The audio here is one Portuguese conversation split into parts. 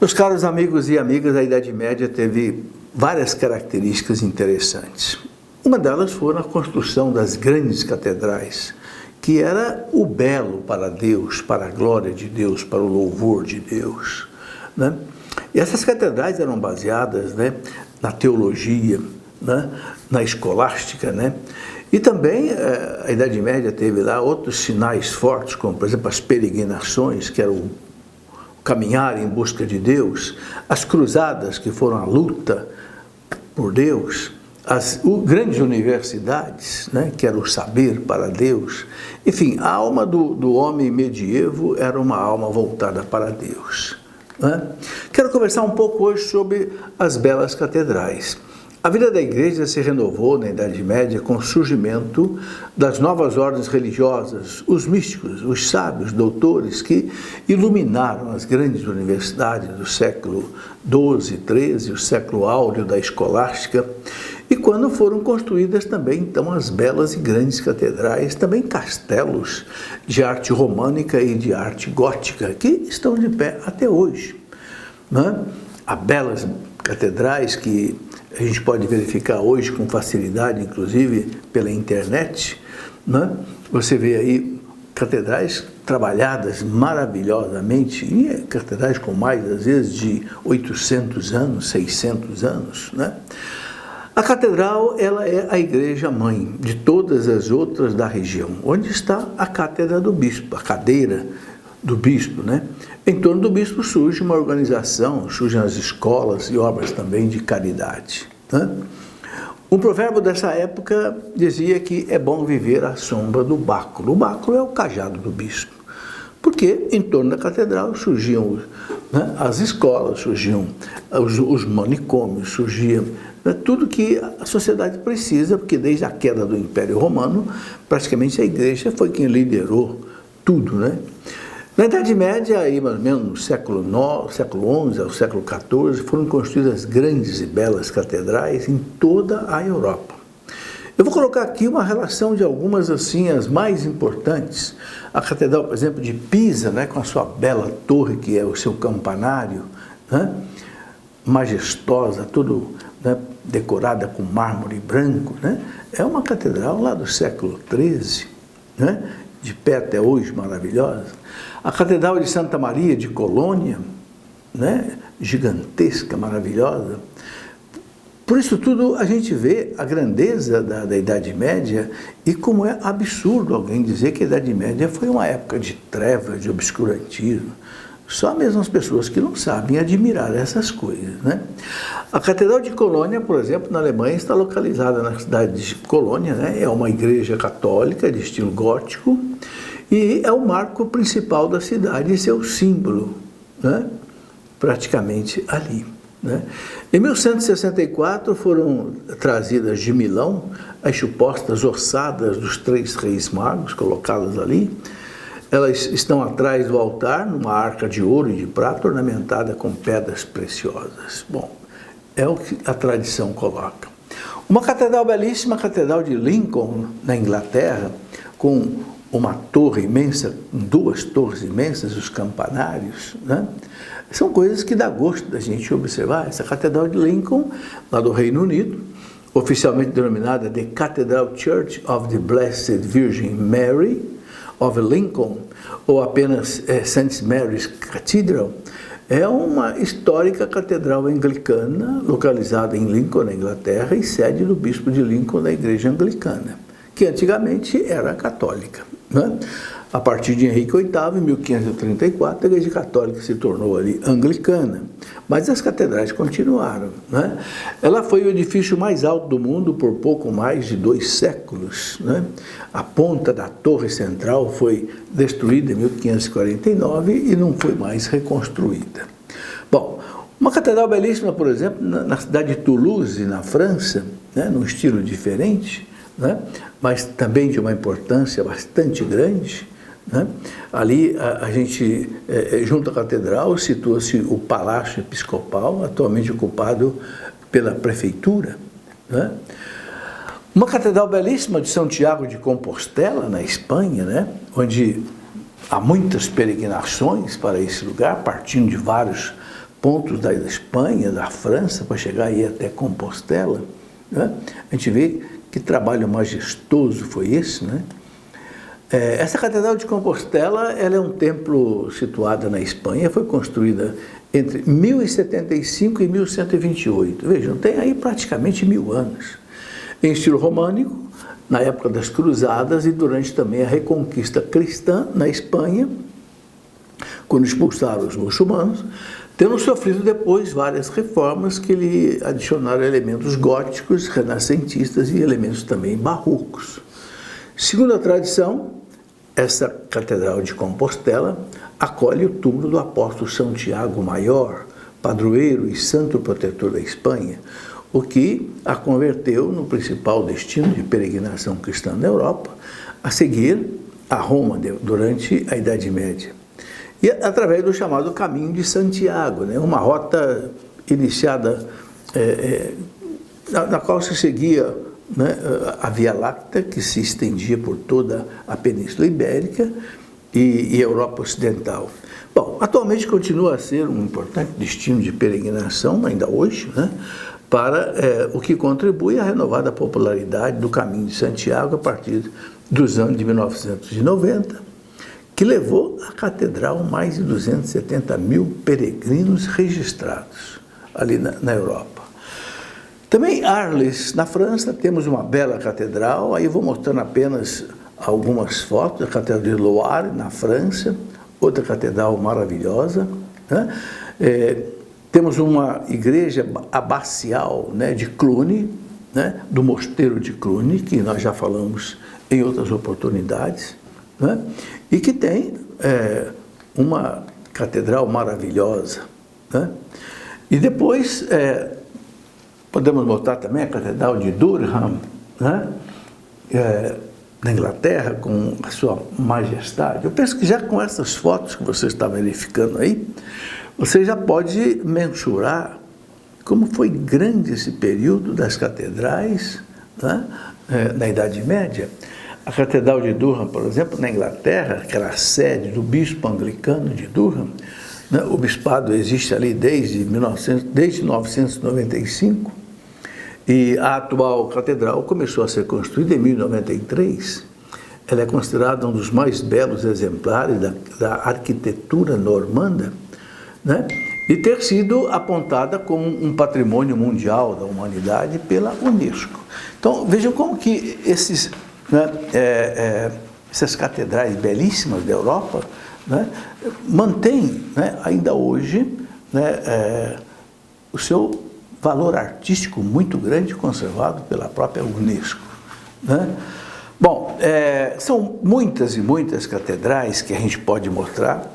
Meus caros amigos e amigas, a Idade Média teve várias características interessantes. Uma delas foi a construção das grandes catedrais, que era o belo para Deus, para a glória de Deus, para o louvor de Deus, né? E essas catedrais eram baseadas, né, na teologia, né, na escolástica, né? E também a Idade Média teve lá outros sinais fortes, como por exemplo as peregrinações, que era o caminhar em busca de Deus, as cruzadas, que foram a luta por Deus, as grandes universidades, né, que era o saber para Deus. Enfim, a alma do homem medievo era uma alma voltada para Deus, né? Quero conversar um pouco hoje sobre as belas catedrais. A vida da igreja se renovou na Idade Média com o surgimento das novas ordens religiosas, os místicos, os sábios, doutores que iluminaram as grandes universidades do século XII, XIII, o século áureo da escolástica, e quando foram construídas também, então, as belas e grandes catedrais, também castelos de arte românica e de arte gótica, que estão de pé até hoje, né? Há belas catedrais que a gente pode verificar hoje com facilidade, inclusive pela internet, né? Você vê aí catedrais trabalhadas maravilhosamente, e catedrais com mais, às vezes, de 800 anos, 600 anos, né? A catedral, ela é a igreja mãe de todas as outras da região, onde está a cátedra do bispo, a cadeira do bispo, né? Em torno do bispo surge uma organização, surgem as escolas e obras também de caridade, né? Um provérbio dessa época dizia que é bom viver à sombra do báculo. O báculo é o cajado do bispo, porque em torno da catedral surgiam, né, as escolas, surgiam os manicômios, surgia, né, tudo que a sociedade precisa, porque desde a queda do Império Romano, praticamente a igreja foi quem liderou tudo, né? Na Idade Média, aí mais ou menos no século XI ao século XIV, foram construídas grandes e belas catedrais em toda a Europa. Eu vou colocar aqui uma relação de algumas, assim, as mais importantes. A Catedral, por exemplo, de Pisa, né, com a sua bela torre, que é o seu campanário, né, majestosa, tudo, né, decorada com mármore branco, né, é uma catedral lá do século XIII, né, de pé até hoje, maravilhosa. A Catedral de Santa Maria de Colônia, né, gigantesca, maravilhosa. Por isso tudo a gente vê a grandeza da Idade Média e como é absurdo alguém dizer que a Idade Média foi uma época de trevas, de obscurantismo. Só mesmo as pessoas que não sabem admirar essas coisas, né? A Catedral de Colônia, por exemplo, na Alemanha, está localizada na cidade de Colônia, né? É uma igreja católica de estilo gótico e é o marco principal da cidade e seu símbolo, né? Praticamente ali, né? Em 1164 foram trazidas de Milão as supostas ossadas dos 3 reis magos, colocadas ali. Elas estão atrás do altar, numa arca de ouro e de prata, ornamentada com pedras preciosas. Bom, é o que a tradição coloca. Uma catedral belíssima, a Catedral de Lincoln, na Inglaterra, com uma torre imensa, 2 torres imensas, os campanários, né? São coisas que dá gosto da gente observar. Essa Catedral de Lincoln, lá do Reino Unido, oficialmente denominada The Cathedral Church of the Blessed Virgin Mary of Lincoln, ou apenas St. Mary's Cathedral, é uma histórica catedral anglicana localizada em Lincoln, na Inglaterra, e sede do bispo de Lincoln da igreja anglicana, que antigamente era católica, né? A partir de Henrique VIII, em 1534, a igreja católica se tornou ali anglicana, mas as catedrais continuaram, né? Ela foi o edifício mais alto do mundo por pouco mais de 2 séculos, né? A ponta da torre central foi destruída em 1549 e não foi mais reconstruída. Bom, uma catedral belíssima, por exemplo, na cidade de Toulouse, na França, né? Num estilo diferente, né? Mas também de uma importância bastante grande, né? Ali a gente, junto à catedral, situa-se o Palácio Episcopal, atualmente ocupado pela prefeitura, né? Uma catedral belíssima de São Tiago de Compostela, na Espanha, né? Onde há muitas peregrinações para esse lugar, partindo de vários pontos da Espanha, da França, para chegar aí até Compostela, né? A gente vê que trabalho majestoso foi esse, né? Essa Catedral de Compostela, ela é um templo situado na Espanha, foi construída entre 1075 e 1128. Vejam, tem aí praticamente 1000 anos. Em estilo românico, na época das Cruzadas e durante também a Reconquista Cristã na Espanha, quando expulsaram os muçulmanos, tendo sofrido depois várias reformas que lhe adicionaram elementos góticos, renascentistas e elementos também barrocos. Segundo a tradição, essa Catedral de Compostela acolhe o túmulo do apóstolo São Tiago Maior, padroeiro e santo protetor da Espanha, o que a converteu no principal destino de peregrinação cristã na Europa, a seguir a Roma durante a Idade Média. E através do chamado Caminho de Santiago, né, uma rota iniciada na qual se seguia, né, a Via Láctea, que se estendia por toda a Península Ibérica e Europa Ocidental. Bom, atualmente continua a ser um importante destino de peregrinação, ainda hoje, né, para o que contribui à renovada popularidade do Caminho de Santiago a partir dos anos de 1990, que levou à catedral mais de 270 mil peregrinos registrados ali na Europa. Também Arles, na França, temos uma bela catedral, aí eu vou mostrando apenas algumas fotos da Catedral de Loire, na França, outra catedral maravilhosa, né? Temos uma igreja abacial, né, de Cluny, né, do mosteiro de Cluny, que nós já falamos em outras oportunidades, né, e que tem uma catedral maravilhosa, né? E depois podemos mostrar também a Catedral de Durham, né, na Inglaterra, com a sua majestade. Eu penso que já com essas fotos que você está verificando aí, você já pode mensurar como foi grande esse período das catedrais, né, na Idade Média. A Catedral de Durham, por exemplo, na Inglaterra, que era a sede do bispo anglicano de Durham, né, o bispado existe ali desde 1995, e a atual catedral começou a ser construída em 1093. Ela é considerada um dos mais belos exemplares da arquitetura normanda, né, e ter sido apontada como um patrimônio mundial da humanidade pela Unesco. Então, vejam como que essas catedrais belíssimas da Europa, né, mantêm, né, ainda hoje, né, o seu valor artístico muito grande, conservado pela própria Unesco, né? Bom, são muitas e muitas catedrais que a gente pode mostrar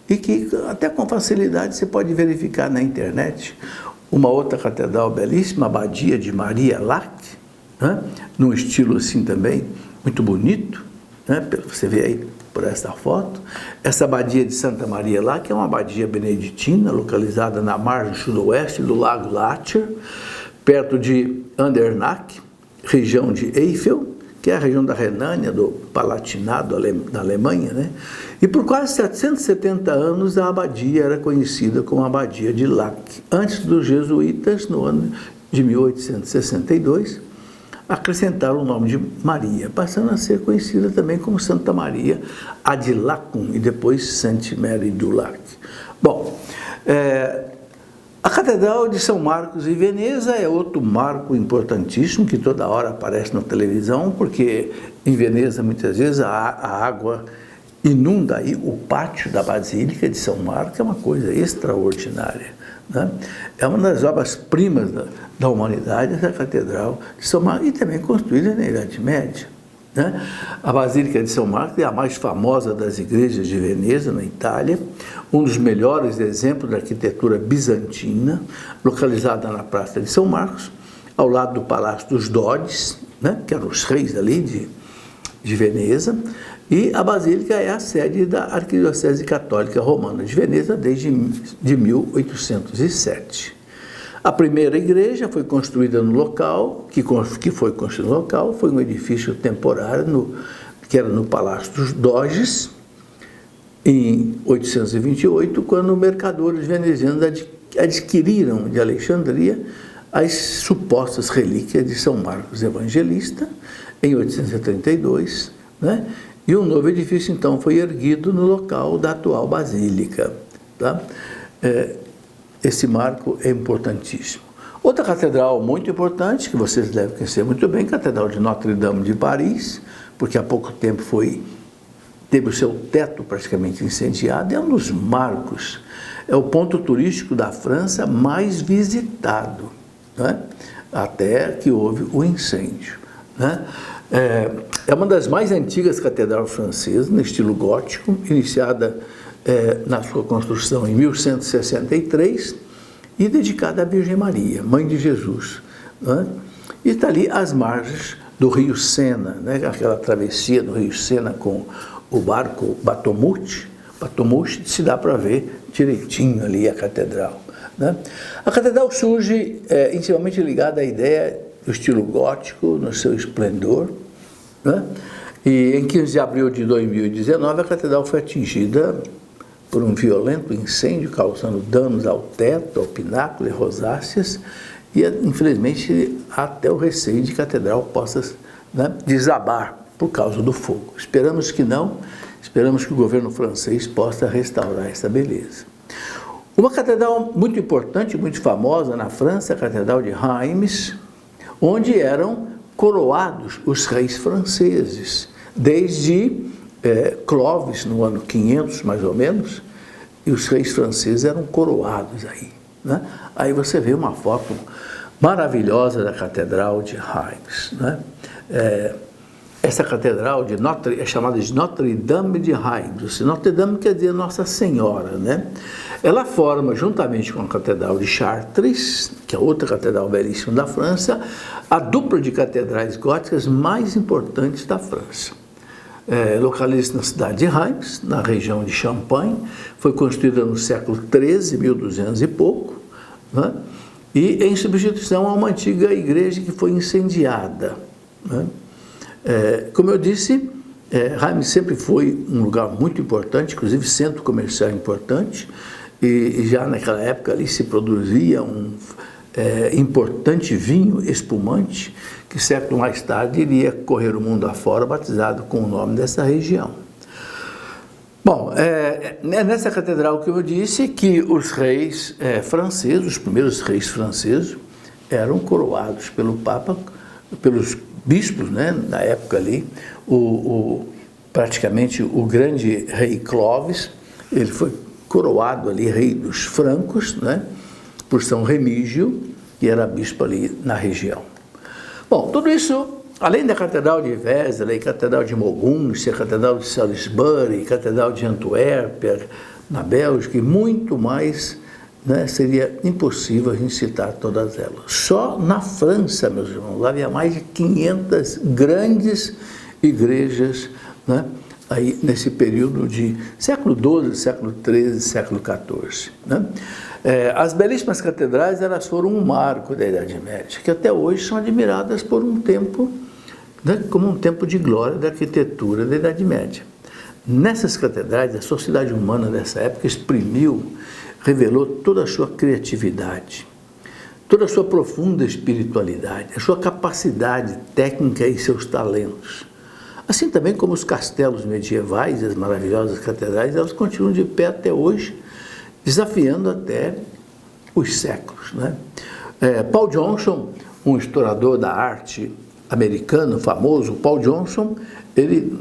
e que até com facilidade você pode verificar na internet. Uma outra catedral belíssima, a Abadia de Maria Lac, né, num estilo assim também muito bonito, né, você vê aí por essa foto. Essa abadia de Santa Maria Lac é uma abadia beneditina, localizada na margem sudoeste do Lago Lácher, perto de Andernach, região de Eifel, que é a região da Renânia, do Palatinado da Alemanha, né? E por quase 770 anos a abadia era conhecida como a Abadia de Lac. Antes dos jesuítas, no ano de 1862, acrescentaram o nome de Maria, passando a ser conhecida também como Santa Maria ad Lacum e depois Sainte Mary du Lac. Bom, a Catedral de São Marcos em Veneza é outro marco importantíssimo que toda hora aparece na televisão, porque em Veneza muitas vezes a água inunda aí o pátio da Basílica de São Marcos, é uma coisa extraordinária, né? É uma das obras-primas da humanidade, essa Catedral de São Marcos, e também construída na Idade Média, né? A Basílica de São Marcos é a mais famosa das igrejas de Veneza, na Itália, um dos melhores exemplos da arquitetura bizantina, localizada na Praça de São Marcos, ao lado do Palácio dos Doges, né, que eram os reis ali de Veneza, e a Basílica é a sede da Arquidiocese Católica Romana de Veneza desde 1807. A primeira igreja foi construída no local, foi um edifício temporário, que era no Palácio dos Doges, em 828, quando mercadores venezianos adquiriram de Alexandria as supostas relíquias de São Marcos Evangelista, em 832, né? E um novo edifício, então, foi erguido no local da atual basílica. Tá? Esse marco é importantíssimo. Outra catedral muito importante, que vocês devem conhecer muito bem, a Catedral de Notre-Dame de Paris, porque há pouco tempo teve o seu teto praticamente incendiado, é um dos marcos, é o ponto turístico da França mais visitado, né? Até que houve o incêndio. Né? É uma das mais antigas catedrais francesas, no estilo gótico, iniciada na sua construção em 1163 e dedicada à Virgem Maria, Mãe de Jesus. Né? E está ali às margens do rio Sena, né? Aquela travessia do rio Sena com o barco Bateau-Mouche, se dá para ver direitinho ali a catedral. Né? A catedral surge intimamente ligada à ideia do estilo gótico, no seu esplendor. Né? E em 15 de abril de 2019, a catedral foi atingida por um violento incêndio, causando danos ao teto, ao pináculo e rosáceas, e infelizmente até o receio de que a catedral possa, né, desabar por causa do fogo. Esperamos que não, esperamos que o governo francês possa restaurar essa beleza. Uma catedral muito importante, muito famosa na França, a Catedral de Reims, onde eram coroados os reis franceses, desde Clovis, no ano 500 mais ou menos, e os reis franceses eram coroados aí. Né? Aí você vê uma foto maravilhosa da Catedral de Reims. Né? Essa catedral é chamada de Notre-Dame de Reims. Notre-Dame quer dizer Nossa Senhora. Né? Ela forma, juntamente com a Catedral de Chartres, que é outra catedral belíssima da França, a dupla de catedrais góticas mais importantes da França. Localiza-se na cidade de Reims, na região de Champagne, foi construída no século XIII, 1200 e pouco, né? E em substituição a uma antiga igreja que foi incendiada. Né? Como eu disse, Reims sempre foi um lugar muito importante, inclusive centro comercial importante, e já naquela época ali se produzia um importante vinho espumante, que século mais tarde iria correr o mundo afora, batizado com o nome dessa região. Bom, é nessa catedral que eu disse que os reis franceses, os primeiros reis franceses, eram coroados pelo Papa, pelos bispos, né, na época ali, praticamente o grande rei Clovis, ele foi coroado ali, rei dos francos, né, por São Remígio, que era bispo ali na região. Bom, tudo isso, além da Catedral de Vézelay, Catedral de Moguntia, Catedral de Salisbury, Catedral de Antuérpia, na Bélgica, e muito mais, né, seria impossível a gente citar todas elas. Só na França, meus irmãos, havia mais de 500 grandes igrejas, né, aí nesse período de século XII, século XIII, século XIV. Né? As belíssimas catedrais, elas foram um marco da Idade Média, que até hoje são admiradas por um tempo, né, como um tempo de glória da arquitetura da Idade Média. Nessas catedrais, a sociedade humana dessa época revelou toda a sua criatividade, toda a sua profunda espiritualidade, a sua capacidade técnica e seus talentos. Assim também como os castelos medievais, as maravilhosas catedrais, elas continuam de pé até hoje, desafiando até os séculos. Né? Paul Johnson, um historiador da arte americano famoso, Paul Johnson, ele,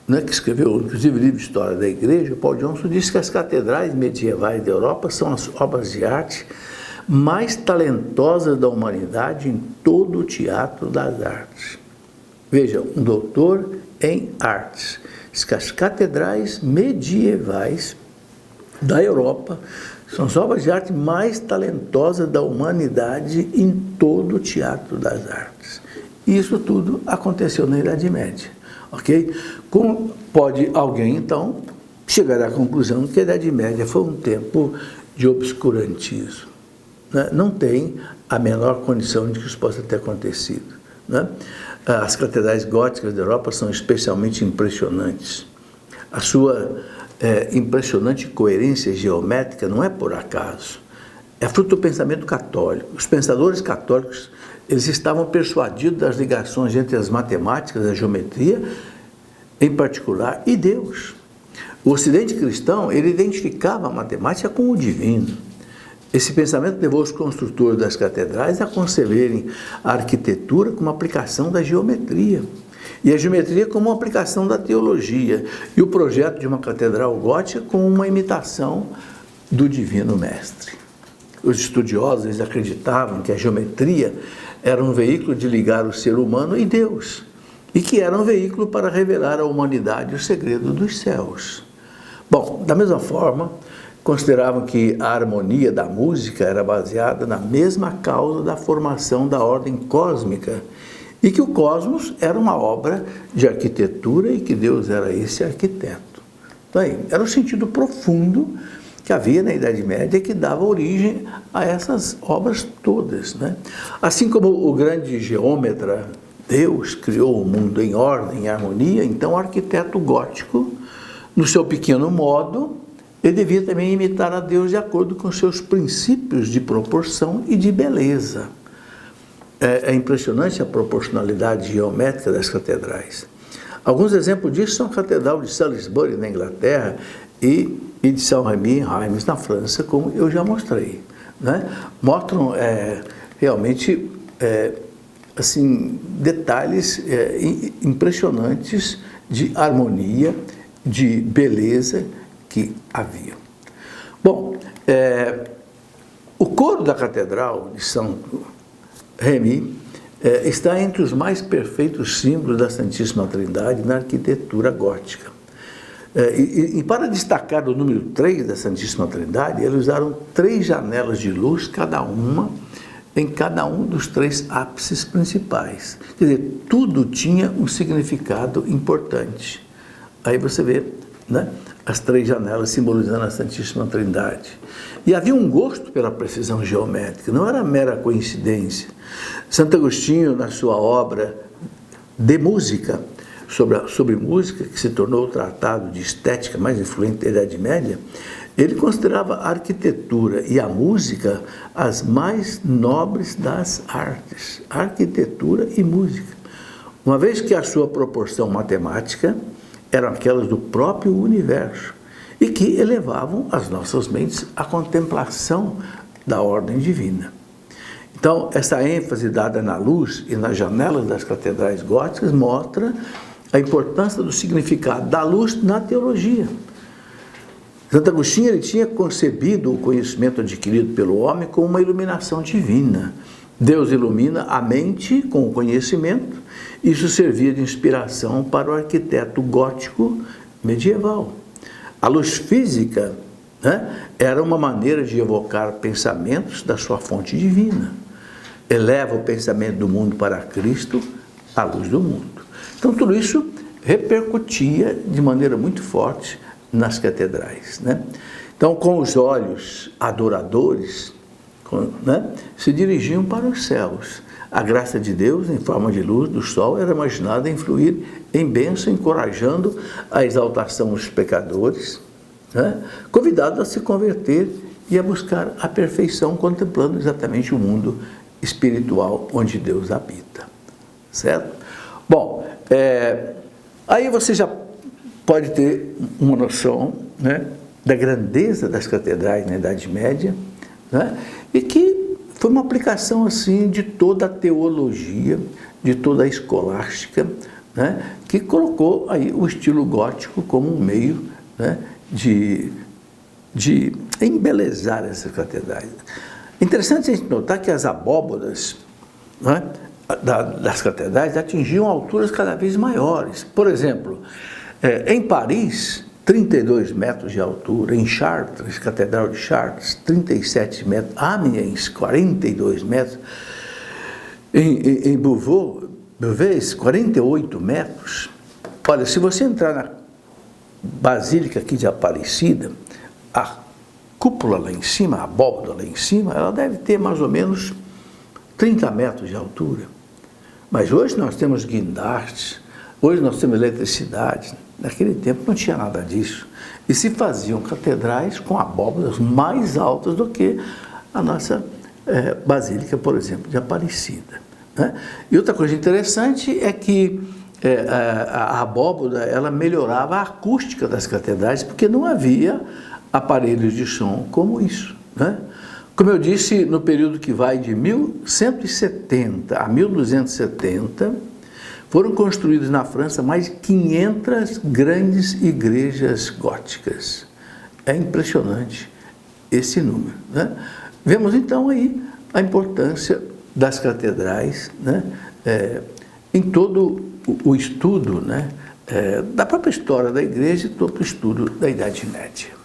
né, que escreveu inclusive o livro de História da Igreja, Paul Johnson disse que as catedrais medievais da Europa são as obras de arte mais talentosas da humanidade em todo o teatro das artes. Veja, um doutor em artes, diz que as catedrais medievais da Europa são as obras de arte mais talentosas da humanidade em todo o teatro das artes. E isso tudo aconteceu na Idade Média, ok? Como pode alguém, então, chegar à conclusão que a Idade Média foi um tempo de obscurantismo? Né? Não tem a menor condição de que isso possa ter acontecido. Né? As catedrais góticas da Europa são especialmente impressionantes. A sua impressionante coerência geométrica não é por acaso. é fruto do pensamento católico. Os pensadores católicos, eles estavam persuadidos das ligações entre as matemáticas, a geometria, em particular, e Deus. O Ocidente cristão, ele identificava a matemática com o divino. Esse pensamento levou os construtores das catedrais a conceberem a arquitetura como aplicação da geometria, e a geometria como uma aplicação da teologia, e o projeto de uma catedral gótica como uma imitação do Divino Mestre. Os estudiosos eles acreditavam que a geometria era um veículo de ligar o ser humano e Deus, e que era um veículo para revelar à humanidade o segredo dos céus. Bom, da mesma forma, consideravam que a harmonia da música era baseada na mesma causa da formação da ordem cósmica e que o cosmos era uma obra de arquitetura e que Deus era esse arquiteto. Então, aí, era o sentido profundo que havia na Idade Média que dava origem a essas obras todas, né? Assim como o grande geômetra Deus criou o mundo em ordem e harmonia, então o arquiteto gótico, no seu pequeno modo, ele devia também imitar a Deus de acordo com seus princípios de proporção e de beleza. É impressionante a proporcionalidade geométrica das catedrais. Alguns exemplos disso são a Catedral de Salisbury, na Inglaterra, e de Saint-Rémy, em Reims, na França, como eu já mostrei, né? Mostram realmente assim, detalhes impressionantes de harmonia, de beleza que havia. Bom, o coro da Catedral de Saint-Rémy está entre os mais perfeitos símbolos da Santíssima Trindade na arquitetura gótica. E para destacar o número 3 da Santíssima Trindade, eles usaram 3 janelas de luz, cada uma em cada um dos 3 ápices principais. Quer dizer, tudo tinha um significado importante. Aí você vê, né, as 3 janelas simbolizando a Santíssima Trindade. E havia um gosto pela precisão geométrica, não era mera coincidência. Santo Agostinho, na sua obra De Música, sobre música, que se tornou o tratado de estética mais influente da Idade Média, ele considerava a arquitetura e a música as mais nobres das artes, arquitetura e música, uma vez que a sua proporção matemática eram aquelas do próprio universo e que elevavam as nossas mentes à contemplação da ordem divina. Então, essa ênfase dada na luz e nas janelas das catedrais góticas mostra a importância do significado da luz na teologia. Santo Agostinho ele tinha concebido o conhecimento adquirido pelo homem como uma iluminação divina. Deus ilumina a mente com o conhecimento. Isso servia de inspiração para o arquiteto gótico medieval. A luz física, né, era uma maneira de evocar pensamentos da sua fonte divina. Eleva o pensamento do mundo para Cristo, à luz do mundo. Então, tudo isso repercutia de maneira muito forte nas catedrais, né? Então, com os olhos adoradores, né, se dirigiam para os céus. A graça de Deus, em forma de luz do sol, era imaginada a influir em bênção, encorajando a exaltação dos pecadores, né, convidados a se converter e a buscar a perfeição, contemplando exatamente o mundo espiritual onde Deus habita. Certo? Bom, aí você já pode ter uma noção, né, da grandeza das catedrais na Idade Média, né, e que foi uma aplicação assim de toda a teologia, de toda a escolástica, né, que colocou aí o estilo gótico como um meio, né, de embelezar essas catedrais. Interessante a gente notar que as abóbodas, né, das catedrais atingiam alturas cada vez maiores. Por exemplo, em Paris, 32 metros de altura, em Chartres, Catedral de Chartres, 37 metros, Amiens, 42 metros, em Beauvais, 48 metros. Olha, se você entrar na Basílica aqui de Aparecida, a cúpula lá em cima, a abóbada lá em cima, ela deve ter mais ou menos 30 metros de altura. Mas hoje nós temos guindastes, hoje nós temos eletricidade. Naquele tempo não tinha nada disso. E se faziam catedrais com abóbadas mais altas do que a nossa Basílica, por exemplo, de Aparecida, né? E outra coisa interessante é que a abóbada, ela melhorava a acústica das catedrais, porque não havia aparelhos de som como isso, né? Como eu disse, no período que vai de 1170 a 1270, foram construídas na França mais de 500 grandes igrejas góticas. É impressionante esse número, né? Vemos então aí a importância das catedrais, né? Em todo o estudo, né? Da própria história da igreja e todo o estudo da Idade Média.